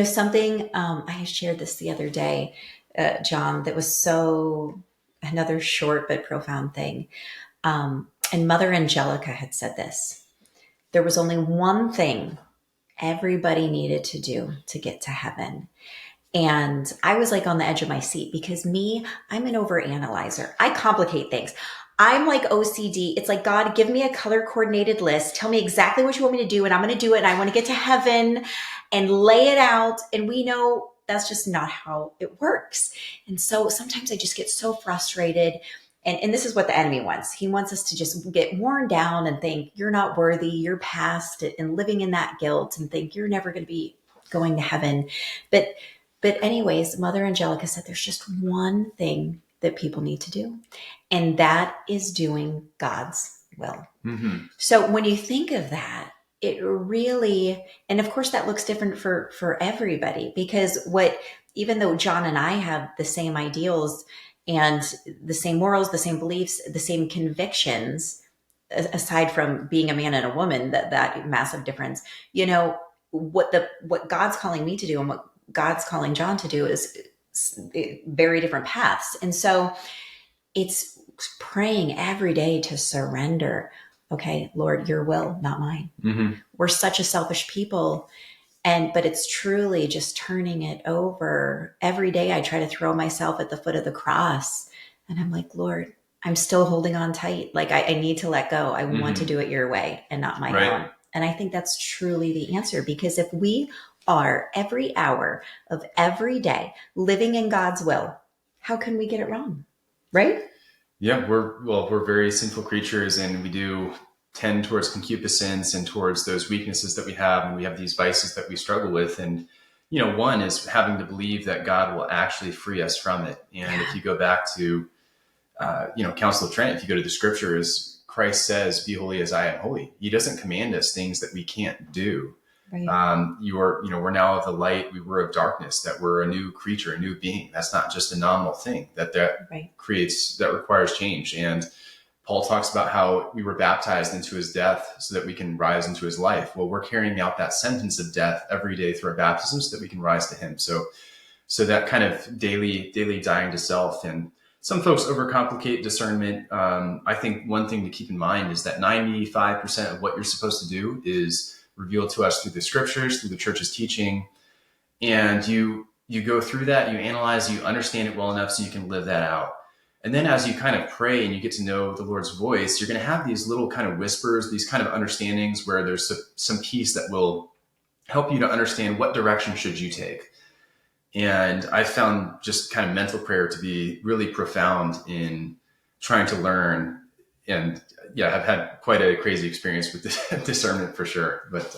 Something, I shared this the other day, John, that was another short but profound thing. And Mother Angelica had said this: there was only one thing everybody needed to do to get to heaven. And I was like on the edge of my seat because I'm an overanalyzer. I complicate things. I'm like OCD. It's like, God, give me a color coordinated list. Tell me exactly what you want me to do, and I'm going to do it. And I want to get to heaven and lay it out. And we know that's just not how it works. And so sometimes I just get so frustrated. And this is what the enemy wants. He wants us to just get worn down and think you're not worthy, you're past it, and living in that guilt and think you're never going to be going to heaven. But anyways, Mother Angelica said there's just one thing that people need to do, and that is doing God's will. Mm-hmm. So when you think of that, it really, and of course that looks different for everybody, because even though John and I have the same ideals and the same morals, the same beliefs, the same convictions, aside from being a man and a woman, that massive difference, what God's calling me to do and what God's calling John to do is very different paths. And so it's praying every day to surrender. Okay, Lord, your will, not mine. Mm-hmm. We're such a selfish people. But it's truly just turning it over. Every day I try to throw myself at the foot of the cross, and I'm like, Lord, I'm still holding on tight. Like I need to let go. I want to do it your way and not my own. And I think that's truly the answer, because if we are every hour of every day living in God's will, how can we get it wrong? Right? Yeah, we're very sinful creatures, and we do tend towards concupiscence and towards those weaknesses that we have, and we have these vices that we struggle with. And one is having to believe that God will actually free us from it. And if you go back to Council of Trent, if you go to the scriptures, Christ says, "Be holy as I am holy." He doesn't command us things that we can't do. Right. We're now of the light, we were of darkness, that we're a new creature, a new being. That's not just a nominal thing that Right. that requires change. And Paul talks about how we were baptized into his death so that we can rise into his life. Well, we're carrying out that sentence of death every day through our baptism so that we can rise to him. So that kind of daily dying to self. And some folks overcomplicate discernment. I think one thing to keep in mind is that 95% of what you're supposed to do is revealed to us through the scriptures, through the church's teaching. And you go through that, you analyze, you understand it well enough so you can live that out. And then as you kind of pray and you get to know the Lord's voice, you're going to have these little kind of whispers, these kind of understandings where there's some peace that will help you to understand what direction should you take. And I found just kind of mental prayer to be really profound in trying to learn. And I've had quite a crazy experience with discernment for sure. But